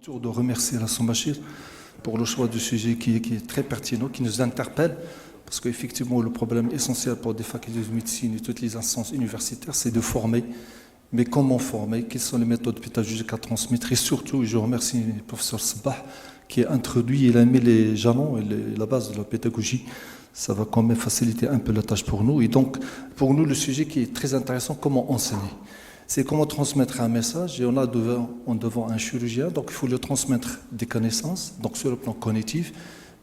Tour de remercier la Bachir pour le choix du sujet qui est très pertinent, qui nous interpelle, parce qu'effectivement le problème essentiel pour des facultés de médecine et toutes les instances universitaires, c'est de former. Mais comment former? Quelles sont les méthodes pédagogiques à transmettre? Et surtout, je remercie le professeur Sabah qui a introduit, il a mis les jalons et la base de la pédagogie. Ça va quand même faciliter un peu la tâche pour nous. Et donc, pour nous, le sujet qui est très intéressant, comment enseigner? C'est comment transmettre un message, et on a devant un chirurgien, donc il faut lui transmettre des connaissances, donc sur le plan cognitif,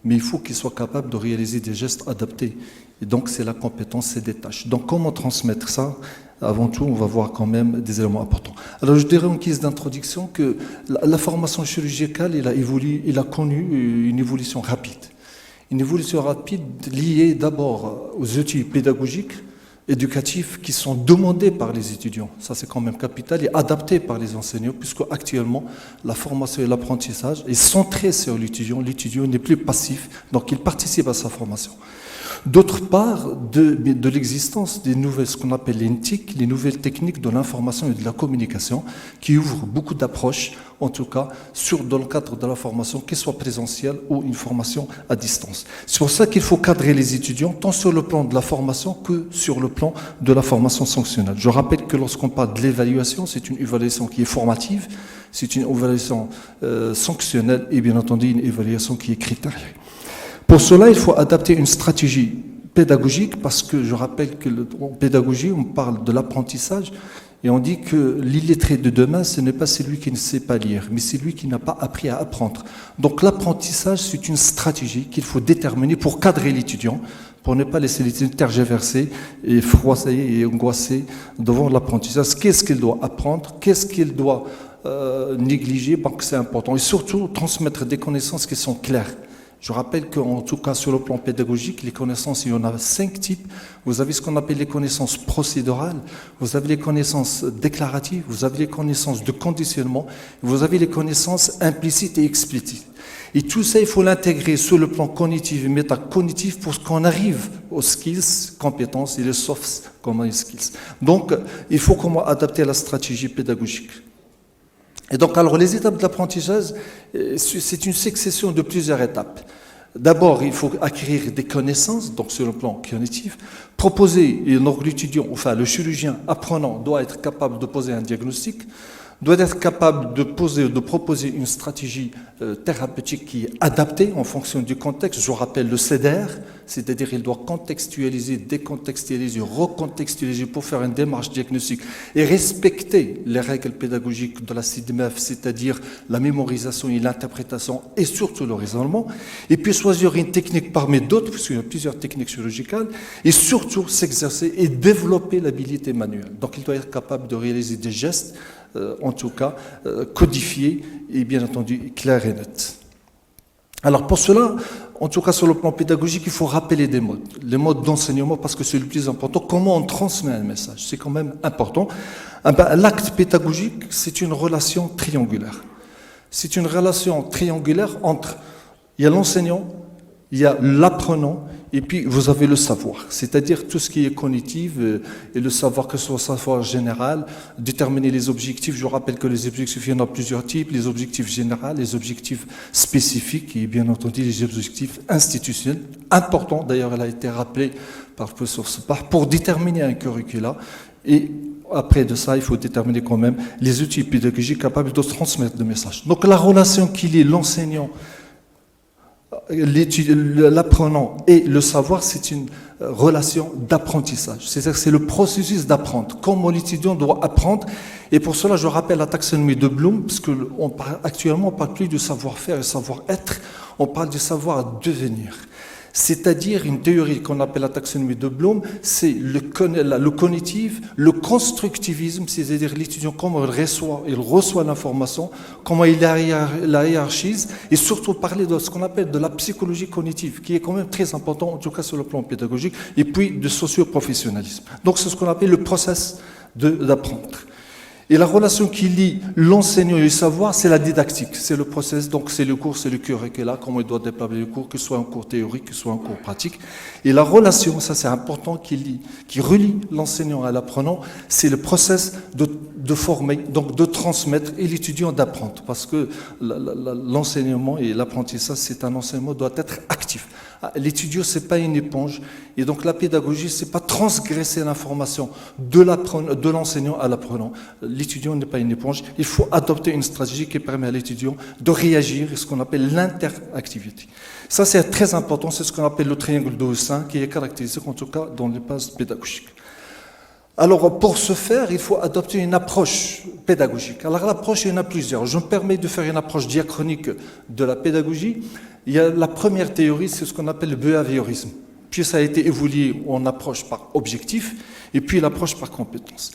mais il faut qu'il soit capable de réaliser des gestes adaptés. Et donc c'est la compétence, c'est des tâches. Donc comment transmettre ça? Avant tout, on va voir quand même des éléments importants. Alors je dirais en guise d'introduction que la formation chirurgicale, il a connu une évolution rapide. Une évolution rapide liée d'abord aux outils pédagogiques, éducatifs qui sont demandés par les étudiants. Ça, c'est quand même capital et adapté par les enseignants, puisque actuellement, la formation et l'apprentissage est centré sur l'étudiant. L'étudiant n'est plus passif, donc il participe à sa formation. D'autre part, de l'existence des nouvelles, ce qu'on appelle les NTIC, les nouvelles techniques de l'information et de la communication, qui ouvrent beaucoup d'approches, en tout cas, dans le cadre de la formation, qu'elle soit présentielle ou une formation à distance. C'est pour ça qu'il faut cadrer les étudiants, tant sur le plan de la formation que sur le plan de la formation sanctionnelle. Je rappelle que lorsqu'on parle de l'évaluation, c'est une évaluation qui est formative, c'est une évaluation sanctionnelle et bien entendu une évaluation qui est critérielle. Pour cela, il faut adapter une stratégie pédagogique parce que je rappelle que en pédagogie, on parle de l'apprentissage et on dit que l'illettré de demain, ce n'est pas celui qui ne sait pas lire, mais c'est lui qui n'a pas appris à apprendre. Donc l'apprentissage, c'est une stratégie qu'il faut déterminer pour cadrer l'étudiant, pour ne pas laisser l'étudiant tergiverser et froisser et angoisser devant l'apprentissage. Qu'est-ce qu'il doit apprendre? Qu'est-ce qu'il doit négliger? Parce que c'est important. Et surtout, transmettre des connaissances qui sont claires. Je rappelle qu'en tout cas sur le plan pédagogique, les connaissances, il y en a 5 types. Vous avez ce qu'on appelle les connaissances procédurales, vous avez les connaissances déclaratives, vous avez les connaissances de conditionnement, vous avez les connaissances implicites et explicites. Et tout ça, il faut l'intégrer sur le plan cognitif et métacognitif pour qu'on arrive aux skills, compétences et les soft skills. Donc, il faut comment adapter la stratégie pédagogique. Et donc, alors, les étapes de l'apprentissage, c'est une succession de plusieurs étapes. D'abord, il faut acquérir des connaissances, donc sur le plan cognitif, proposer, et donc l'étudiant, enfin le chirurgien apprenant doit être capable de poser un diagnostic, doit être capable de proposer une stratégie thérapeutique qui est adaptée en fonction du contexte. Je rappelle le CDR, c'est-à-dire il doit contextualiser, décontextualiser, recontextualiser pour faire une démarche diagnostique et respecter les règles pédagogiques de la CIDMEF, c'est-à-dire la mémorisation et l'interprétation et surtout le raisonnement. Et puis choisir une technique parmi d'autres, puisqu'il y a plusieurs techniques chirurgicales, et surtout s'exercer et développer l'habilité manuelle. Donc il doit être capable de réaliser des gestes, en tout cas codifiés et bien entendu clairs et nets. Alors pour cela, en tout cas sur le plan pédagogique, il faut rappeler des modes, les modes d'enseignement parce que c'est le plus important. Comment on transmet un message, c'est quand même important. L'acte pédagogique, c'est une relation triangulaire. C'est une relation triangulaire entre, il y a l'enseignant, il y a l'apprenant, et puis vous avez le savoir, c'est-à-dire tout ce qui est cognitif et le savoir, que ce soit savoir général, déterminer les objectifs. Je rappelle que les objectifs, il y en a plusieurs types, les objectifs généraux, les objectifs spécifiques et bien entendu les objectifs institutionnels. Important, d'ailleurs, elle a été rappelée par le professeur Sabah, pour déterminer un curricula. Et après de ça, il faut déterminer quand même les outils pédagogiques capables de transmettre le message. Donc la relation qu'il y ait l'enseignant, l'apprenant et le savoir, c'est une relation d'apprentissage. C'est-à-dire que c'est le processus d'apprendre. Comment l'étudiant doit apprendre. Et pour cela, je rappelle la taxonomie de Bloom, parce que actuellement, on ne parle plus du savoir-faire et savoir-être, on parle du savoir-devenir. C'est-à-dire une théorie qu'on appelle la taxonomie de Bloom, c'est le cognitif, le constructivisme, c'est-à-dire l'étudiant, comment il reçoit l'information, comment il la hiérarchise, et surtout parler de ce qu'on appelle de la psychologie cognitive, qui est quand même très important, en tout cas sur le plan pédagogique, et puis de socio-professionnalisme. Donc c'est ce qu'on appelle le process d'apprendre. Et la relation qui lie l'enseignant et le savoir, c'est la didactique, c'est le process, donc c'est le cours, c'est le curricula, comment il doit déployer le cours, que ce soit un cours théorique, que ce soit un cours pratique. Et la relation, ça c'est important, qui relie l'enseignant à l'apprenant, c'est le process de former, donc de transmettre, et l'étudiant d'apprendre, parce que l'enseignement et l'apprentissage, c'est un enseignement doit être actif. L'étudiant, c'est pas une éponge, et donc la pédagogie, c'est pas transgresser l'information de l'enseignant à l'apprenant. L'étudiant n'est pas une éponge. Il faut adopter une stratégie qui permet à l'étudiant de réagir, ce qu'on appelle l'interactivité. Ça, c'est très important. C'est ce qu'on appelle le triangle de Houssin, qui est caractéristique, en tout cas, dans les bases pédagogiques. Alors, pour ce faire, il faut adopter une approche pédagogique. Alors, l'approche, il y en a plusieurs. Je me permets de faire une approche diachronique de la pédagogie. Il y a la première théorie, c'est ce qu'on appelle le behaviorisme. Puis, ça a été évolué en approche par objectif, et puis l'approche par compétence.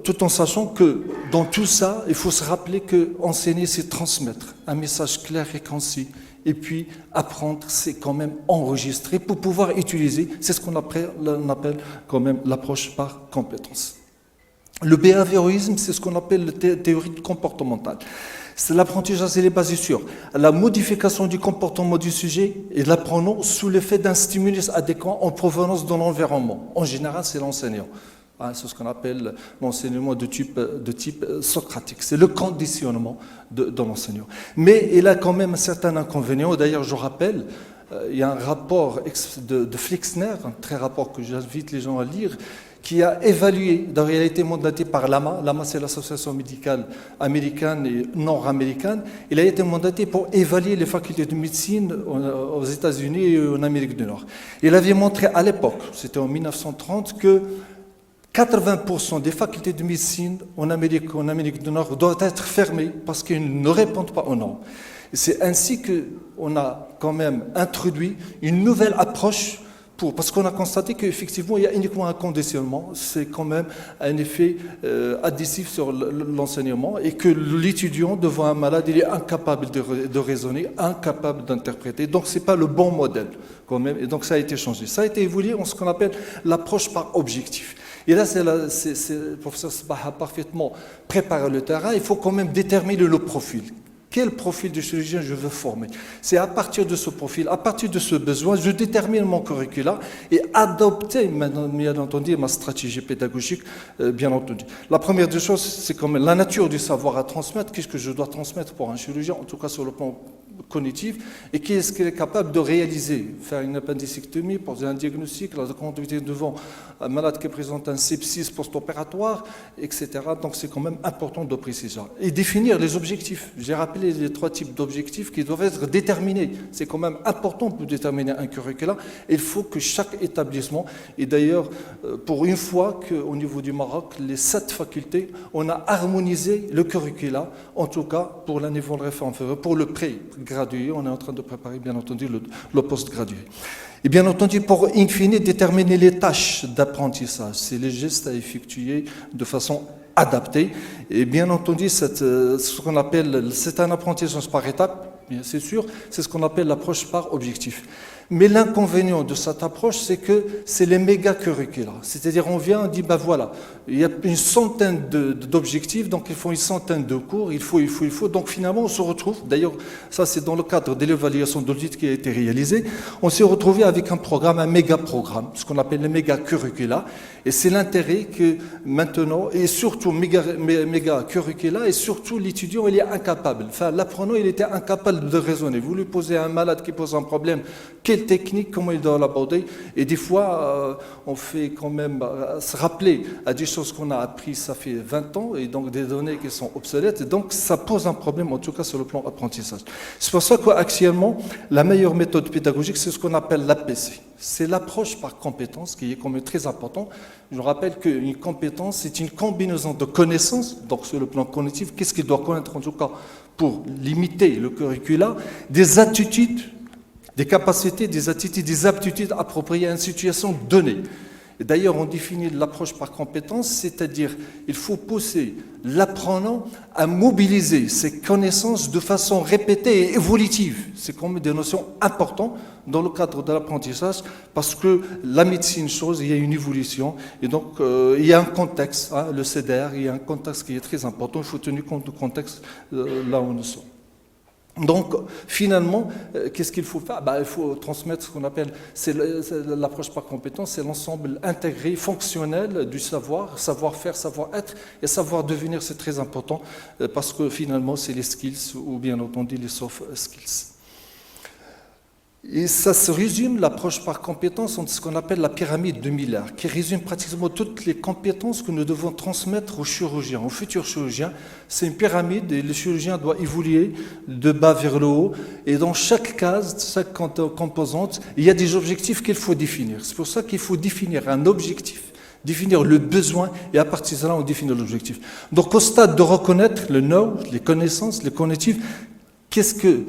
Tout en sachant que dans tout ça, il faut se rappeler que enseigner, c'est transmettre un message clair et concis. Et puis, apprendre, c'est quand même enregistrer pour pouvoir utiliser. C'est ce qu'on appelle quand même l'approche par compétence. Le behaviorisme, c'est ce qu'on appelle la théorie comportementale. C'est l'apprentissage, il est basé sur la modification du comportement du sujet et l'apprenant sous l'effet d'un stimulus adéquat en provenance de l'environnement. En général, c'est l'enseignant. C'est ce qu'on appelle l'enseignement de type socratique. C'est le conditionnement de l'enseignant. Mais il a quand même un certain inconvénient. D'ailleurs, je rappelle, il y a un rapport de Flixner, un très rapport que j'invite les gens à lire, qui a évalué, en réalité mandaté par l'AMA. L'AMA, c'est l'association médicale américaine et nord-américaine. Il a été mandaté pour évaluer les facultés de médecine aux États-Unis et en Amérique du Nord. Il avait montré à l'époque, c'était en 1930, que 80% des facultés de médecine en Amérique du Nord doivent être fermées parce qu'ils ne répondent pas aux normes. C'est ainsi qu'on a quand même introduit une nouvelle approche parce qu'on a constaté qu'effectivement, il y a uniquement un conditionnement, c'est quand même un effet addictif sur l'enseignement et que l'étudiant devant un malade, il est incapable de raisonner, incapable d'interpréter. Donc, ce n'est pas le bon modèle quand même. Et donc, ça a été changé. Ça a été évolué en ce qu'on appelle l'approche par objectif. Et là, le professeur Sbah a parfaitement préparé le terrain. Il faut quand même déterminer le profil. Quel profil de chirurgien je veux former? C'est à partir de ce profil, à partir de ce besoin, je détermine mon curriculum et adopter, bien entendu, ma stratégie pédagogique, bien entendu. La première des choses, c'est quand même la nature du savoir à transmettre. Qu'est-ce que je dois transmettre pour un chirurgien, en tout cas sur le plan cognitif, et qu'est-ce qu'il est capable de réaliser? Faire une appendicectomie, poser un diagnostic, la conduite devant un malade qui présente un sepsis post-opératoire, etc. Donc c'est quand même important de préciser ça. Et définir les objectifs. J'ai rappelé les 3 types d'objectifs qui doivent être déterminés. C'est quand même important pour déterminer un curriculum. Il faut que chaque établissement, et d'ailleurs, pour une fois qu'au niveau du Maroc, les 7 facultés, on a harmonisé le curriculum, en tout cas pour la niveau de référence, pour le pré-gradué, on est en train de préparer bien entendu le post-gradué. Et bien entendu, pour in fine déterminer les tâches d'apprentissage, c'est les gestes à effectuer de façon adaptée. Et bien entendu, ce qu'on appelle, c'est un apprentissage par étapes, c'est sûr, c'est ce qu'on appelle l'approche par objectif. Mais l'inconvénient de cette approche, c'est que c'est les méga curricula. C'est-à-dire, on vient, on dit, ben voilà, il y a une centaine d'objectifs, donc il faut une centaine de cours, il faut. Donc finalement, on se retrouve, d'ailleurs, ça c'est dans le cadre de l'évaluation d'audit qui a été réalisée, on s'est retrouvé avec un programme, un méga programme, ce qu'on appelle les méga curricula. Et c'est l'intérêt que maintenant, et surtout méga curricula, et surtout l'étudiant, il est incapable. Enfin, l'apprenant, il était incapable de raisonner. Vous lui posez à un malade qui pose un problème, quelle technique, comment il doit l'aborder. Et des fois, on fait quand même se rappeler à des choses qu'on a apprises, ça fait 20 ans, et donc des données qui sont obsolètes. Et donc, ça pose un problème, en tout cas sur le plan apprentissage. C'est pour ça qu'actuellement, la meilleure méthode pédagogique, c'est ce qu'on appelle l'APC. C'est l'approche par compétence qui est quand même très important. Je rappelle qu'une compétence, c'est une combinaison de connaissances, donc sur le plan cognitif, qu'est-ce qu'il doit connaître en tout cas pour limiter le curricula, des attitudes, des capacités, des attitudes, des aptitudes appropriées à une situation donnée. Et d'ailleurs, on définit l'approche par compétence, c'est-à-dire il faut pousser l'apprenant à mobiliser ses connaissances de façon répétée et évolutive. C'est quand même des notions importantes dans le cadre de l'apprentissage parce que la médecine, chose, il y a une évolution et donc il y a un contexte, hein, le CDR, il y a un contexte qui est très important, il faut tenir compte du contexte là où nous sommes. Donc, finalement, qu'est-ce qu'il faut faire? Il faut transmettre ce qu'on appelle, c'est l'approche par compétence, c'est l'ensemble intégré, fonctionnel du savoir, savoir-faire, savoir-être et savoir-devenir, c'est très important parce que finalement, c'est les skills ou bien entendu les soft skills. Et ça se résume, l'approche par compétence, en ce qu'on appelle la pyramide de Miller, qui résume pratiquement toutes les compétences que nous devons transmettre aux chirurgiens, aux futurs chirurgiens. C'est une pyramide et le chirurgien doit évoluer de bas vers le haut. Et dans chaque case, chaque composante, il y a des objectifs qu'il faut définir. C'est pour ça qu'il faut définir un objectif, définir le besoin, et à partir de là, on définit l'objectif. Donc au stade de reconnaître le know, les connaissances, les cognitifs, qu'est-ce que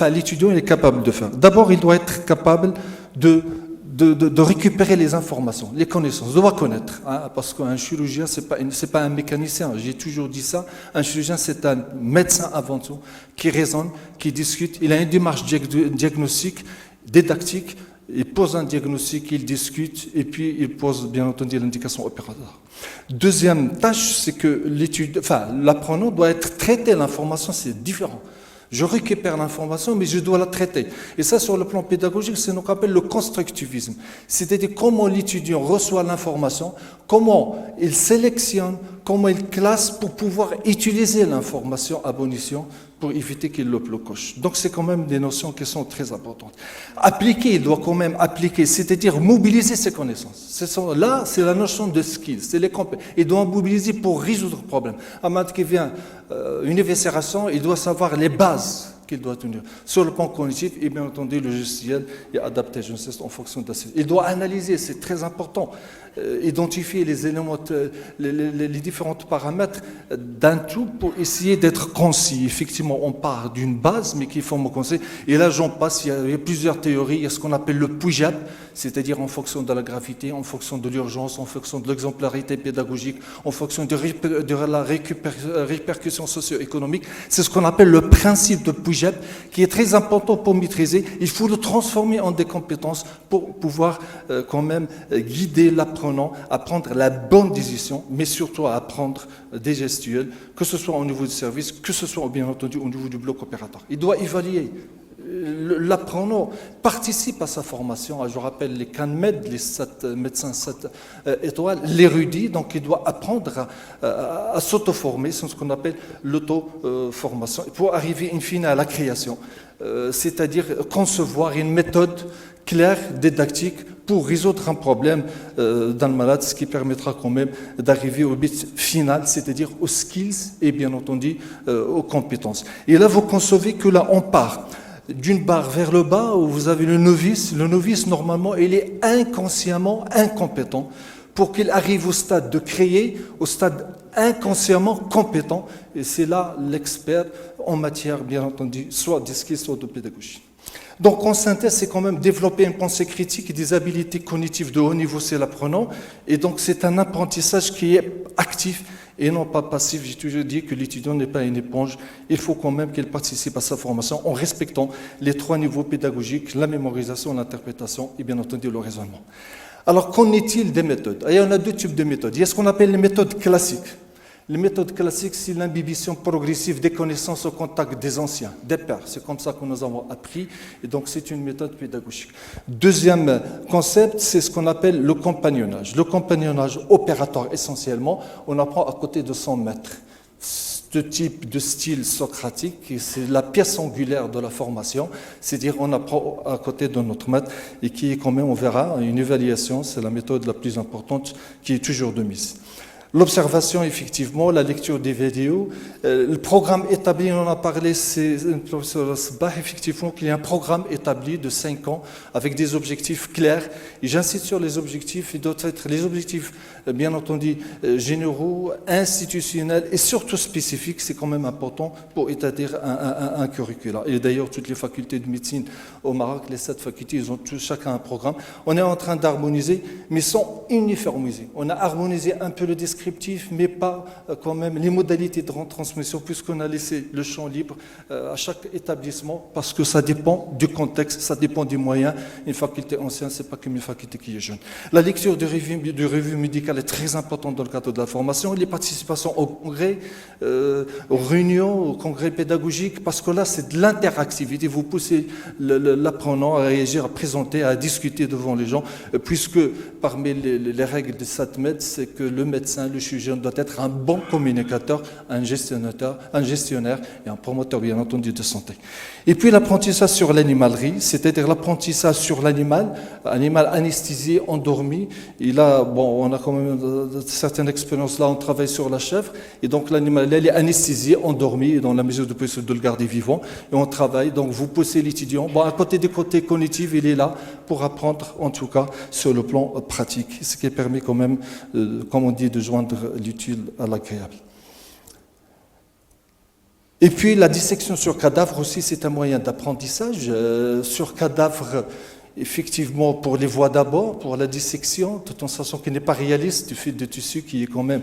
l'étudiant est capable de faire? D'abord, il doit être capable de récupérer les informations, les connaissances, de connaître. Parce qu'un chirurgien, c'est pas un mécanicien. J'ai toujours dit ça. Un chirurgien, c'est un médecin avant tout, qui raisonne, qui discute. Il a une démarche diagnostique, didactique. Il pose un diagnostic, il discute, et puis il pose, bien entendu, l'indication opératoire. Deuxième tâche, c'est que l'apprenant doit être traité. L'information, c'est différent. Je récupère l'information, mais je dois la traiter. Et ça, sur le plan pédagogique, c'est ce qu'on appelle le constructivisme. C'est-à-dire comment l'étudiant reçoit l'information, comment il sélectionne, comment il classe pour pouvoir utiliser l'information à bon escient pour éviter qu'il le coche. Donc, c'est quand même des notions qui sont très importantes. Appliquer, il doit quand même appliquer, c'est-à-dire mobiliser ses connaissances. Là, c'est la notion de skills, c'est les compétences. Il doit mobiliser pour résoudre le problème. Ahmad qui vient une éviscération, il doit savoir les bases qu'il doit tenir. Sur le plan cognitif, et bien entendu, le logiciel est adapté, je sais, en fonction de ça. Il doit analyser, c'est très important, identifier les éléments, les différents paramètres d'un tout pour essayer d'être concis. Effectivement, on part d'une base, mais qu'il faut me conseiller. Et là, j'en passe, il y a plusieurs théories. Il y a ce qu'on appelle le PUJAP, c'est-à-dire en fonction de la gravité, en fonction de l'urgence, en fonction de l'exemplarité pédagogique, en fonction de la répercussion socio-économique. C'est ce qu'on appelle le principe de PUJAP, qui est très important pour maîtriser. Il faut le transformer en des compétences pour pouvoir quand même guider l'apprenant à prendre la bonne décision, mais surtout à apprendre des gestuels, que ce soit au niveau du service, que ce soit bien entendu au niveau du bloc opératoire. Il doit évaluer. L'apprenant participe à sa formation. Je rappelle les CANMED, les 7 médecins 7 étoiles, l'érudit, donc il doit apprendre à s'auto-former, c'est ce qu'on appelle l'auto-formation, pour arriver in fine à la création, c'est-à-dire concevoir une méthode claire, didactique, pour résoudre un problème dans le malade, ce qui permettra quand même d'arriver au but final, c'est-à-dire aux skills et bien entendu aux compétences. Et là, vous concevez que là, on part d'une barre vers le bas où vous avez le novice. Le novice, normalement, il est inconsciemment incompétent pour qu'il arrive au stade de créer, au stade inconsciemment compétent. Et c'est là l'expert en matière, bien entendu, soit de skills, soit de pédagogie. Donc, en synthèse, c'est quand même développer une pensée critique et des habiletés cognitives de haut niveau, c'est l'apprenant. Et donc, c'est un apprentissage qui est actif et non pas passif. J'ai toujours dit que l'étudiant n'est pas une éponge. Il faut quand même qu'il participe à sa formation en respectant les 3 niveaux pédagogiques, la mémorisation, l'interprétation et bien entendu le raisonnement. Alors, qu'en est-il des méthodes? Il y en a 2 types de méthodes. Il y a ce qu'on appelle les méthodes classiques. Les méthodes classiques, c'est l'imbibition progressive des connaissances au contact des anciens, des pairs. C'est comme ça que nous avons appris, et donc c'est une méthode pédagogique. Deuxième concept, c'est ce qu'on appelle le compagnonnage. Le compagnonnage opératoire, essentiellement, on apprend à côté de son maître. Ce type de style socratique, c'est la pièce angulaire de la formation, c'est-à-dire on apprend à côté de notre maître, et qui est quand même, on verra, une évaluation, c'est la méthode la plus importante qui est toujours de mise. L'observation, effectivement, la lecture des vidéos, le programme établi, on en a parlé, c'est le professeur Sbah, effectivement, qu'il y a un programme établi de 5 ans avec des objectifs clairs. Et j'insiste sur les objectifs, ils doivent être les objectifs, bien entendu, généraux, institutionnels et surtout spécifiques. C'est quand même important pour établir un curriculum. Et d'ailleurs, toutes les facultés de médecine au Maroc, les 7 facultés, ils ont chacun un programme. On est en train d'harmoniser, mais sans uniformiser. On a harmonisé un peu le descriptif descriptif, mais pas quand même les modalités de retransmission, puisqu'on a laissé le champ libre à chaque établissement, parce que ça dépend du contexte, ça dépend des moyens. Une faculté ancienne, c'est pas comme une faculté qui est jeune. La lecture du revue médical est très importante dans le cadre de la formation, les participations au congrès, aux réunions, au congrès pédagogique, parce que là, c'est de l'interactivité. Vous poussez l'apprenant à réagir, à présenter, à discuter devant les gens, puisque parmi les règles de SATMED, c'est que le médecin, le chirurgien doit être un bon communicateur, un gestionnaire et un promoteur, bien entendu, de santé. Et puis l'apprentissage sur l'animalerie, c'est-à-dire l'apprentissage sur l'animal, animal anesthésié, endormi. Et là, bon, on a quand même certaines expériences là, on travaille sur la chèvre, et donc l'animal, elle est anesthésié, endormi, et dans la mesure du possible de le garder vivant, et on travaille. Donc vous poussez l'étudiant. Bon, à côté des côtés cognitifs, il est là pour apprendre, en tout cas, sur le plan pratique, ce qui permet quand même, comme on dit, de joindre l'utile à l'agréable. Et puis la dissection sur cadavre aussi, c'est un moyen d'apprentissage. Sur cadavre, effectivement, pour les voies d'abord, pour la dissection, tout en sachant qu'il n'est pas réaliste du fil de tissu qui est quand même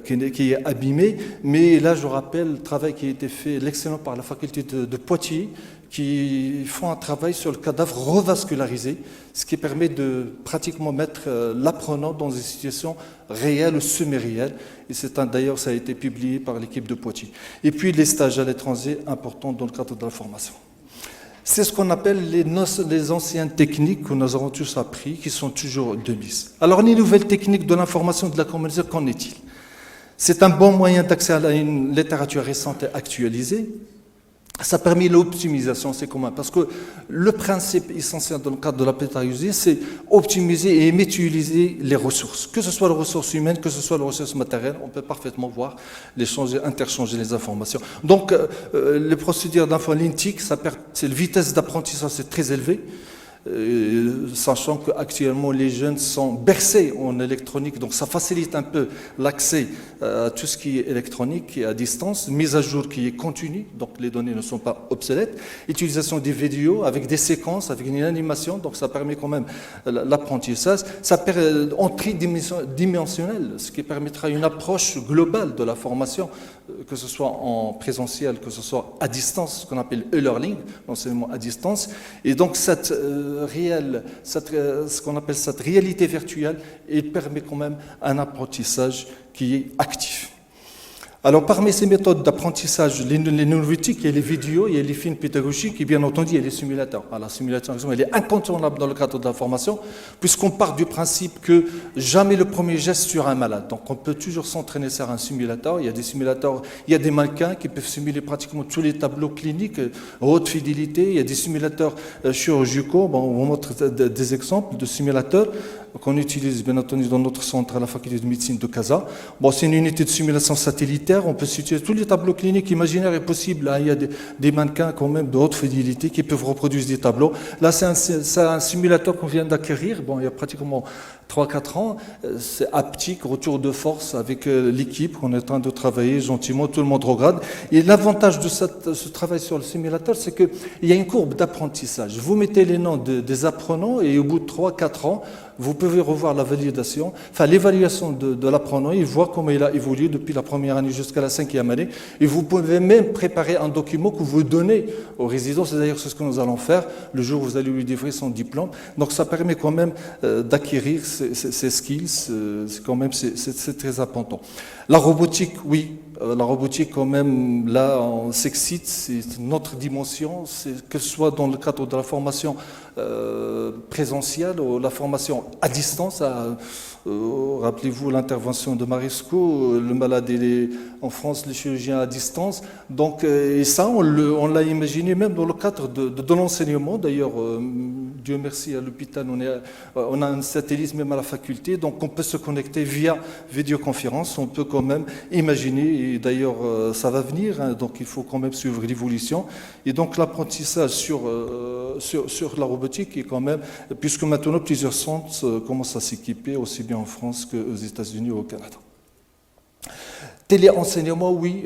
qui est abîmé. Mais là, je rappelle le travail qui a été fait, l'excellent par la faculté de Poitiers, qui font un travail sur le cadavre revascularisé, ce qui permet de pratiquement mettre l'apprenant dans une situation réelle ou semi-réelle. Et d'ailleurs, ça a été publié par l'équipe de Poitiers. Et puis les stages à l'étranger, importants dans le cadre de la formation. C'est ce qu'on appelle les anciennes techniques que nous avons tous appris, qui sont toujours de mise. Alors, les nouvelles techniques de l'information et de la communication, qu'en est-il? C'est un bon moyen d'accès à une littérature récente et actualisée. Ça permet l'optimisation, c'est commun, parce que le principe essentiel dans le cadre de la pédagogie, c'est optimiser et mutualiser les ressources, que ce soit les ressources humaines, que ce soit les ressources matérielles, on peut parfaitement voir, interchanger les informations. Donc, les procédures d'infolintique, c'est la vitesse d'apprentissage, c'est très élevé. Sachant qu'actuellement les jeunes sont bercés en électronique, donc ça facilite un peu l'accès à tout ce qui est électronique et à distance, mise à jour qui est continue, donc les données ne sont pas obsolètes, utilisation des vidéos avec des séquences, avec une animation, donc ça permet quand même l'apprentissage, ça permet entrée dimensionnelle, ce qui permettra une approche globale de la formation, que ce soit en présentiel, que ce soit à distance, ce qu'on appelle e-learning, l'enseignement à distance, et donc ce qu'on appelle cette réalité virtuelle, elle permet quand même un apprentissage qui est actif. Alors, parmi ces méthodes d'apprentissage, les nouveautés, il y a les vidéos, il y a les films pédagogiques et bien entendu, il y a les simulateurs. Alors, la simulation, elle est incontournable dans le cadre de la formation, puisqu'on part du principe que jamais le premier geste sur un malade. Donc, on peut toujours s'entraîner sur un simulateur. Il y a des simulateurs, il y a des mannequins qui peuvent simuler pratiquement tous les tableaux cliniques, haute fidélité. Il y a des simulateurs chirurgicaux. Bon, on vous montre des exemples de simulateurs qu'on utilise bien entendu dans notre centre à la faculté de médecine de Casa. Bon, c'est une unité de simulation satellitaire, on peut situer tous les tableaux cliniques imaginaires et possibles. Hein. Il y a des mannequins quand même de haute fidélité qui peuvent reproduire des tableaux. Là, c'est un simulateur qu'on vient d'acquérir, bon, il y a pratiquement 3-4 ans. C'est haptique, retour de force avec l'équipe qu'on est en train de travailler gentiment, tout le monde regarde. Et l'avantage de ce travail sur le simulateur, c'est qu'il y a une courbe d'apprentissage. Vous mettez les noms des apprenants et au bout de 3-4 ans, vous pouvez revoir la validation, enfin l'évaluation de l'apprenant, il voit comment il a évolué depuis la première année jusqu'à la 5e année, et vous pouvez même préparer un document que vous donnez aux résidents, c'est d'ailleurs ce que nous allons faire le jour où vous allez lui livrer son diplôme. Donc ça permet quand même d'acquérir ces skills, c'est très important. La robotique, oui. La robotique, quand même, là, on s'excite, c'est notre dimension, que ce soit dans le cadre de la formation présentielle ou la formation à distance. Rappelez-vous l'intervention de Marisco, le malade en France, les chirurgiens à distance. Donc, et ça, on l'a imaginé même dans le cadre de l'enseignement. D'ailleurs, Dieu merci, à l'hôpital, on a un satellite même à la faculté, donc on peut se connecter via vidéoconférence. On peut quand même imaginer, et d'ailleurs ça va venir, hein, donc il faut quand même suivre l'évolution. Et donc l'apprentissage sur la robotique est quand même, puisque maintenant plusieurs centres commencent à s'équiper aussi bien en France qu'aux États-Unis ou au Canada. Téléenseignement, oui,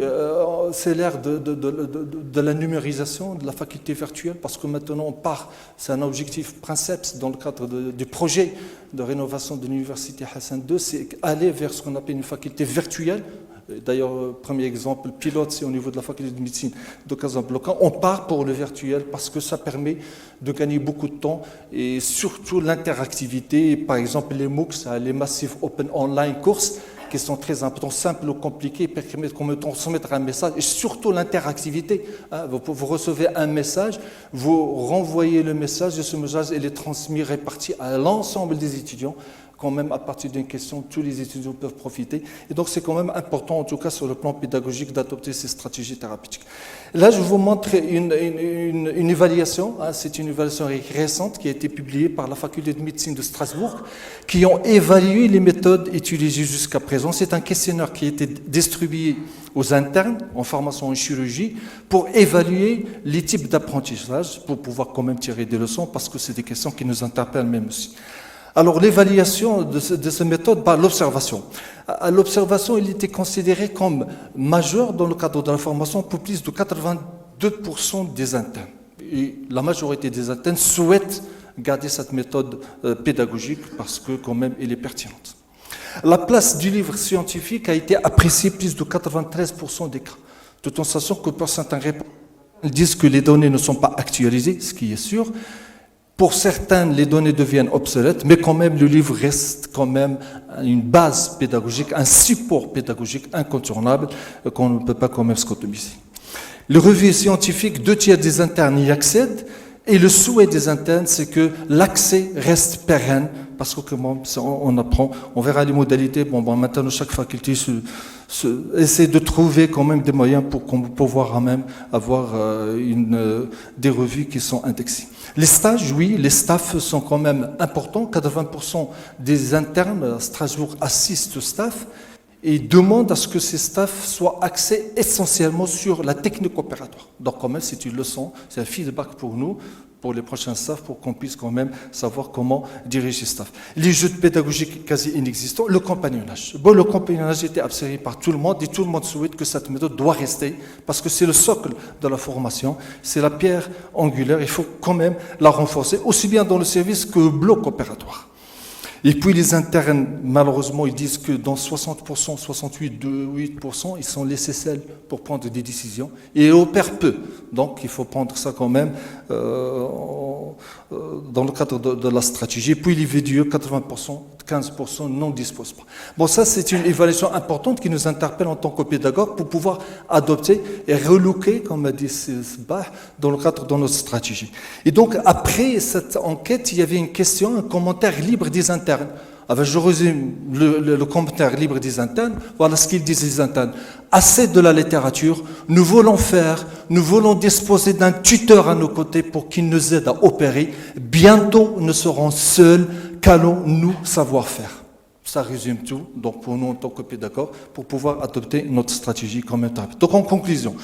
c'est l'ère de la numérisation de la faculté virtuelle, parce que maintenant on part, c'est un objectif princeps dans le cadre du projet de rénovation de l'université Hassan II, c'est aller vers ce qu'on appelle une faculté virtuelle. D'ailleurs, premier exemple pilote, c'est au niveau de la faculté de médecine de Casablanca. On part pour le virtuel parce que ça permet de gagner beaucoup de temps et surtout l'interactivité. Par exemple, les MOOCs, les Massive Open Online Courses, qui sont très importants, simples ou compliqués, permettent de transmettre un message et surtout l'interactivité. Vous recevez un message, vous renvoyez le message et ce message il est transmis, réparti à l'ensemble des étudiants. Quand même, à partir d'une question, tous les étudiants peuvent profiter. Et donc, c'est quand même important, en tout cas sur le plan pédagogique, d'adopter ces stratégies thérapeutiques. Là, je vous montre une évaluation. C'est une évaluation récente qui a été publiée par la faculté de médecine de Strasbourg, qui ont évalué les méthodes utilisées jusqu'à présent. C'est un questionnaire qui a été distribué aux internes en formation en chirurgie pour évaluer les types d'apprentissage, pour pouvoir quand même tirer des leçons, parce que c'est des questions qui nous interpellent même aussi. Alors, l'évaluation de ces méthodes par l'observation. À l'observation, il était considéré comme majeur dans le cadre de la formation pour plus de 82% des internes. Et la majorité des internes souhaitent garder cette méthode pédagogique parce que quand même, elle est pertinente. La place du livre scientifique a été appréciée plus de 93% des cas, tout en sachant que pour certains répondants, ils disent que les données ne sont pas actualisées, ce qui est sûr. Pour certains, les données deviennent obsolètes, mais quand même, le livre reste quand même une base pédagogique, un support pédagogique incontournable qu'on ne peut pas quand même scotomiser. Les revues scientifiques, 2 tiers des internes y accèdent, et le souhait des internes, c'est que l'accès reste pérenne, parce que comment on apprend, on verra les modalités. Maintenant, chaque faculté essaie de trouver quand même des moyens pour pouvoir même avoir des revues qui sont indexées. Les stages, oui, les staffs sont quand même importants. 80% des internes à Strasbourg assistent au staff et demandent à ce que ces staffs soient axés essentiellement sur la technique opératoire. Donc quand même, c'est une leçon, c'est un feedback pour nous, pour les prochains staffs, pour qu'on puisse quand même savoir comment diriger le staff. Les jeux pédagogiques quasi inexistants, le compagnonnage. Bon, le compagnonnage était observé par tout le monde et tout le monde souhaite que cette méthode doit rester parce que c'est le socle de la formation, c'est la pierre angulaire, il faut quand même la renforcer, aussi bien dans le service que le bloc opératoire. Et puis les internes, malheureusement, ils disent que dans 60%, 68%, ils sont laissés seuls pour prendre des décisions et ils opèrent peu. Donc il faut prendre ça quand même dans le cadre de la stratégie. Et puis les VDE, 80%, 15% n'en disposent pas. Bon, ça c'est une évaluation importante qui nous interpelle en tant que pédagogue pour pouvoir adopter et relooker, comme a dit Sbah, dans le cadre de notre stratégie. Et donc après cette enquête, il y avait une question, un commentaire libre des internes. Alors, je résume le commentaire libre des internes. Voilà ce qu'ils disent les internes. Assez de la littérature, nous voulons disposer d'un tuteur à nos côtés pour qu'il nous aide à opérer. Bientôt, nous serons seuls. Qu'allons-nous savoir faire? Ça résume tout. Donc, pour nous, en tant que pédagogues, pour pouvoir adopter notre stratégie comme étape. Donc, en conclusion,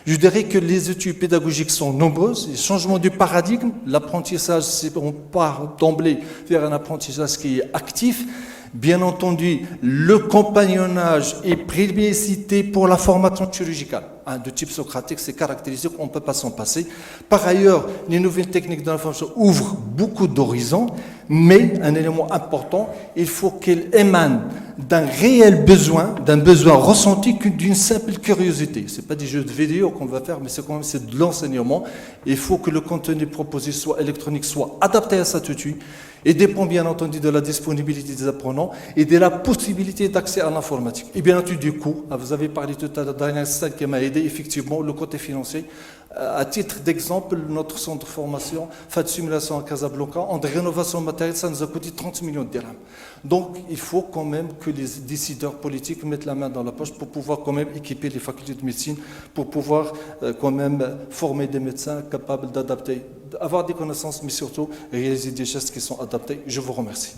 je dirais que les études pédagogiques sont nombreuses. Les changements du paradigme, l'apprentissage, on part d'emblée vers un apprentissage qui est actif. Bien entendu, le compagnonnage est plébiscité pour la formation chirurgicale. De type socratique, c'est caractéristique, on ne peut pas s'en passer. Par ailleurs, les nouvelles techniques de l'information ouvrent beaucoup d'horizons, mais un élément important, il faut qu'elles émanent d'un réel besoin, d'un besoin ressenti que d'une simple curiosité. Ce n'est pas des jeux de vidéo qu'on va faire, mais c'est de l'enseignement. Il faut que le contenu proposé soit électronique, soit adapté à cet outil, et dépend bien entendu de la disponibilité des apprenants et de la possibilité d'accès à l'informatique. Et bien entendu du coût. Vous avez parlé tout à l'heure d'un stade qui m'a aidé, effectivement, le côté financier. À titre d'exemple, notre centre de formation, fait de simulation à Casablanca, en rénovation matérielle, ça nous a coûté 30 millions de dirhams. Donc, il faut quand même que les décideurs politiques mettent la main dans la poche pour pouvoir quand même équiper les facultés de médecine, pour pouvoir quand même former des médecins capables d'adapter, avoir des connaissances, mais surtout réaliser des gestes qui sont adaptés. Je vous remercie.